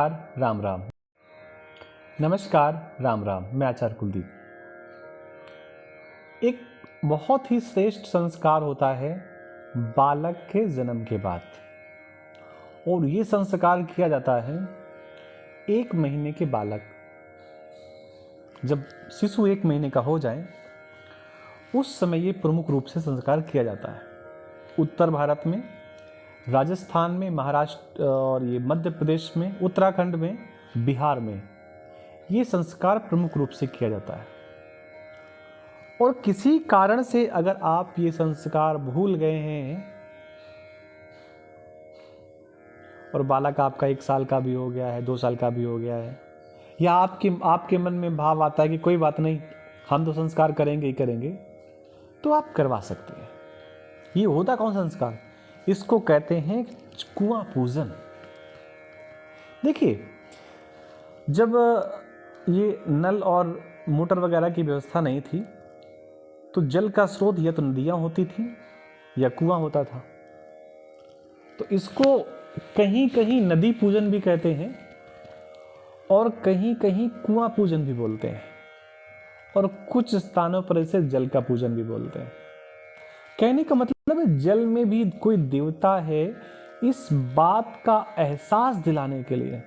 राम राम। नमस्कार। राम राम। मैं आचार्य कुलदीप। एक बहुत ही श्रेष्ठ संस्कार होता है बालक के जन्म के बाद, और ये संस्कार किया जाता है 1 महीने के बालक, जब शिशु 1 महीने का हो जाए उस समय ये प्रमुख रूप से संस्कार किया जाता है। उत्तर भारत में, राजस्थान में, महाराष्ट्र और ये मध्य प्रदेश में, उत्तराखंड में, बिहार में ये संस्कार प्रमुख रूप से किया जाता है। और किसी कारण से अगर आप ये संस्कार भूल गए हैं और बालक आपका 1 साल का भी हो गया है, 2 साल का भी हो गया है, या आपके मन में भाव आता है कि कोई बात नहीं, हम तो संस्कार करेंगे ही करेंगे, तो आप करवा सकते हैं। ये होता कौन संस्कार? इसको कहते हैं कुआं पूजन। देखिए, जब ये नल और मोटर वगैरह की व्यवस्था नहीं थी तो जल का स्रोत या तो नदियाँ होती थी या कुआं होता था। तो इसको कहीं कहीं नदी पूजन भी कहते हैं और कहीं कहीं कुआं पूजन भी बोलते हैं, और कुछ स्थानों पर इसे जल का पूजन भी बोलते हैं। कहने का मतलब है जल में भी कोई देवता है, इस बात का एहसास दिलाने के लिए,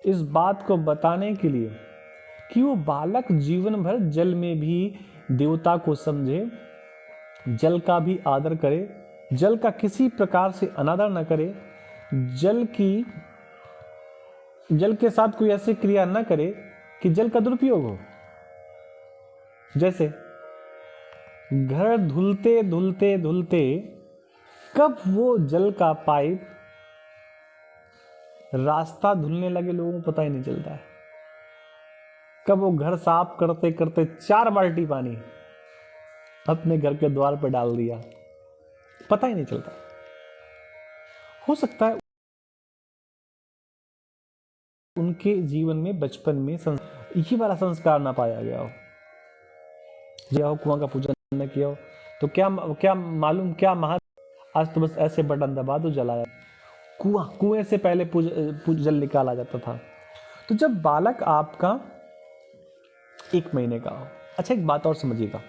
इस बात को बताने के लिए कि वो बालक जीवन भर जल में भी देवता को समझे, जल का भी आदर करे, जल का किसी प्रकार से अनादर न करे, जल के साथ कोई ऐसी क्रिया न करे कि जल का दुरुपयोग हो। जैसे घर धुलते धुलते धुलते कब वो जल का पाइप रास्ता धुलने लगे लोगों को पता ही नहीं चलता है। कब वो घर साफ करते करते 4 बाल्टी पानी अपने घर के द्वार पर डाल दिया, पता ही नहीं चलता। हो सकता है उनके जीवन में बचपन में ये वाला संस्कार ना पाया गया हो, कुआं का पूजन न किया हो, तो क्या मालूम क्या महत्व। आज तो बस ऐसे बटन दबा दो, जलाया। कुएं से पहले जल निकाला जाता था। तो जब बालक आपका 1 महीने का हो, अच्छा एक बात और समझिएगा,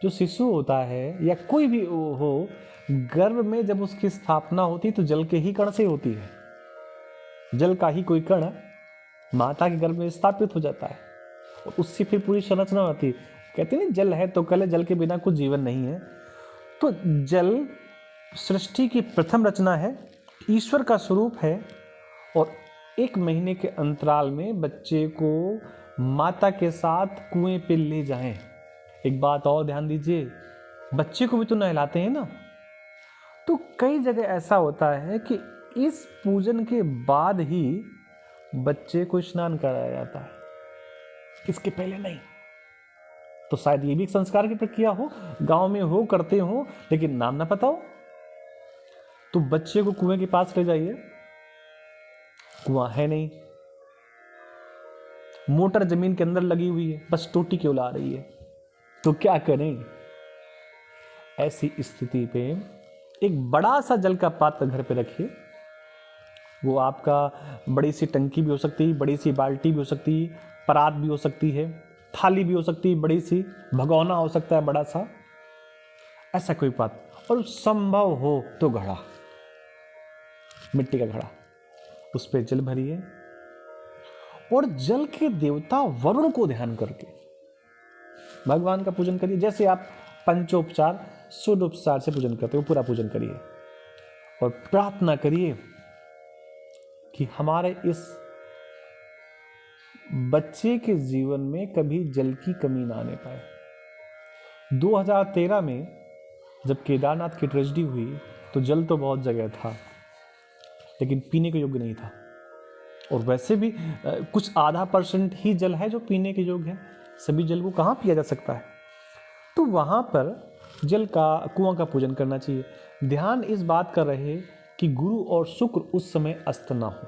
जो शिशु होता है या कोई भी हो, गर्भ में जब उसकी स्थापना होती तो जल के ही कण से होती है। जल का ही कोई कण माता के गर्भ में स्थापित हो जाता है और उससे फिर पूरी संरचना होती है। कहते हैं जल है तो कल है, जल के बिना कुछ जीवन नहीं है। तो जल सृष्टि की प्रथम रचना है, ईश्वर का स्वरूप है, और 1 महीने के अंतराल में बच्चे को माता के साथ कुएं पे ले जाएं। एक बात और ध्यान दीजिए, बच्चे को भी तो नहलाते हैं ना, तो कई जगह ऐसा होता है कि इस पूजन के बाद ही बच्चे को स्नान कराया जाता है, इसके पहले नहीं। तो शायद ये भी एक संस्कार की प्रक्रिया हो, गांव में हो, करते हो, लेकिन नाम ना पता हो। तो बच्चे को कुएं के पास ले जाइए, कुआं है नहीं, मोटर जमीन के अंदर लगी हुई है, बस टोटी केवल आ रही है, तो क्या करें? ऐसी स्थिति पे एक बड़ा सा जल का पात्र घर पे रखिए। वो आपका बड़ी सी टंकी भी हो सकती है, बड़ी सी बाल्टी भी हो सकती है, परात भी हो सकती है, थाली भी हो सकती है, बड़ी सी भगोना हो सकता है बड़ा सा, ऐसा कोई बात। और संभव हो तो घड़ा, मिट्टी का घड़ा, उस पर जल भरिए और जल के देवता वरुण को ध्यान करके भगवान का पूजन करिए। जैसे आप पंचोपचार षोडोपचार से पूजन करते हो, पूरा पूजन करिए और प्रार्थना करिए कि हमारे इस बच्चे के जीवन में कभी जल की कमी ना आने पाए। 2013 में जब केदारनाथ की ट्रेजेडी हुई तो जल तो बहुत जगह था, लेकिन पीने के योग्य नहीं था। और वैसे भी कुछ आधा % ही जल है जो पीने के योग्य है, सभी जल को कहाँ पिया जा सकता है। तो वहाँ पर जल का, कुआं का पूजन करना चाहिए। ध्यान इस बात कर रहे कि गुरु और शुक्र उस समय अस्त ना हो।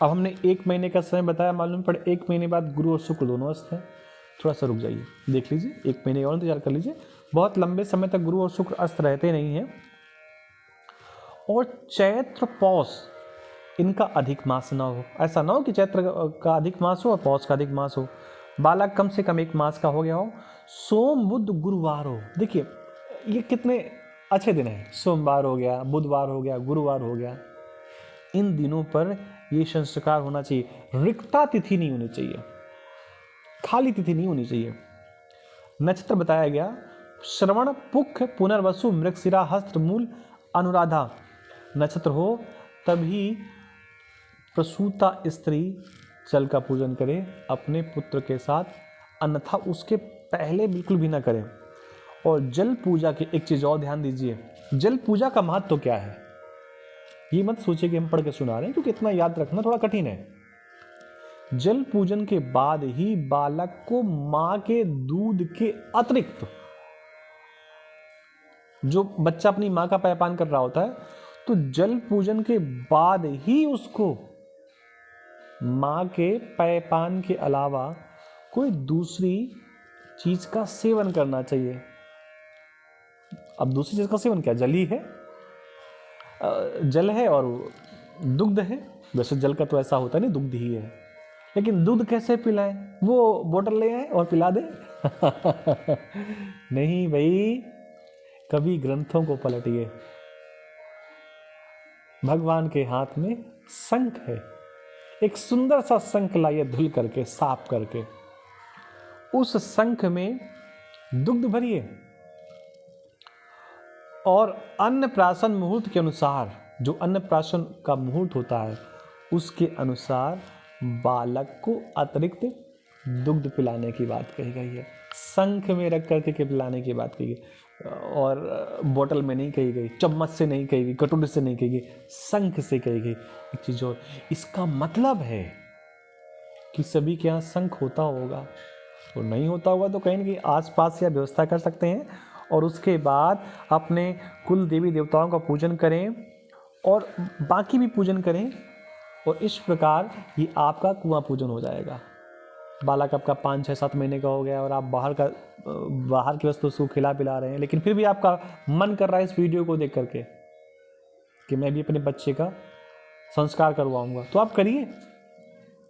अब हमने 1 महीने का समय बताया, मालूम पड़े 1 महीने बाद गुरु और शुक्र दोनों अस्त हैं। थोड़ा सा रुक जाइए, देख लीजिए, 1 महीने और इंतजार कर लीजिए। बहुत लंबे समय तक गुरु और शुक्र अस्त रहते नहीं हैं। और चैत्र पौष इनका अधिक मास ना हो। ऐसा ना हो कि चैत्र का अधिक मास हो और पौष का अधिक मास हो। बालक कम से कम एक मास का हो गया हो। सोम बुध गुरुवार हो। देखिए ये कितने अच्छे दिन हैं। सोमवार हो गया, बुधवार हो गया, गुरुवार हो गया। इन दिनों पर ये संस्कार होना चाहिए। रिक्ता तिथि नहीं होनी चाहिए, खाली तिथि नहीं होनी चाहिए। नक्षत्र बताया गया श्रवण पुख पुनर्वसु मृगशिरा हस्त मूल अनुराधा नक्षत्र हो तभी प्रसूता स्त्री जल का पूजन करे अपने पुत्र के साथ, अन्यथा उसके पहले बिल्कुल भी ना करें। और जल पूजा की एक चीज और ध्यान दीजिए, जल पूजा का महत्व तो क्या है, ये मत सोचिए कि हम पढ़ के सुना रहे हैं, क्योंकि इतना याद रखना थोड़ा कठिन है। जल पूजन के बाद ही बालक को मां के दूध के अतिरिक्त, जो बच्चा अपनी मां का पेयपान कर रहा होता है, तो जल पूजन के बाद ही उसको मां के पेयपान के अलावा कोई दूसरी चीज का सेवन करना चाहिए। अब दूसरी चीज का सेवन क्या, जल ही है, जल है और दुग्ध है। वैसे जल का तो ऐसा होता नहीं, दुग्ध ही है, लेकिन दूध कैसे पिलाएं, वो बोतल ले आए और पिला दे नहीं भाई, कभी ग्रंथों को पलटिए। भगवान के हाथ में शंख है, एक सुंदर सा शंख लाइए धुल करके, साफ करके, उस शंख में दुग्ध भरिए और अन्नप्राशन मुहूर्त के अनुसार, जो अन्नप्राशन का मुहूर्त होता है उसके अनुसार बालक को अतिरिक्त दुग्ध पिलाने की बात कही गई है। शंख में रख करके के पिलाने की बात कही गई, और बोतल में नहीं कही गई, चम्मच से नहीं कही गई, कटोरे से नहीं कही गई, शंख से कही गई। एक चीज और, इसका मतलब है कि सभी के यहाँ शंख होता होगा, तो नहीं होता होगा तो कहीं ना कहीं आसपास या व्यवस्था कर सकते हैं, और उसके बाद अपने कुल देवी देवताओं का पूजन करें और बाकी भी पूजन करें, और इस प्रकार ये आपका कुआं पूजन हो जाएगा। बालक आपका 5-6-7 महीने का हो गया और आप बाहर की वस्तु उसको खिला पिला रहे हैं, लेकिन फिर भी आपका मन कर रहा है इस वीडियो को देख करके कि मैं भी अपने बच्चे का संस्कार करवाऊंगा, तो आप करिए,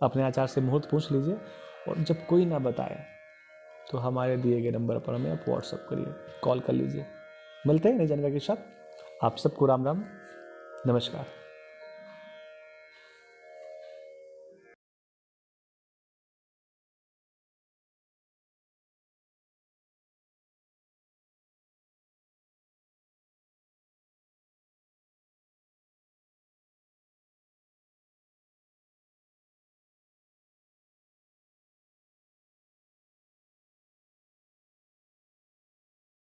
अपने आचार्य से मुहूर्त पूछ लीजिए, और जब कोई ना बताए तो हमारे दिए गए नंबर पर हमें आप व्हाट्सअप करिए, कॉल कर लीजिए। मिलते हैं नई जानकारी के साथ। आप सबको राम राम, नमस्कार।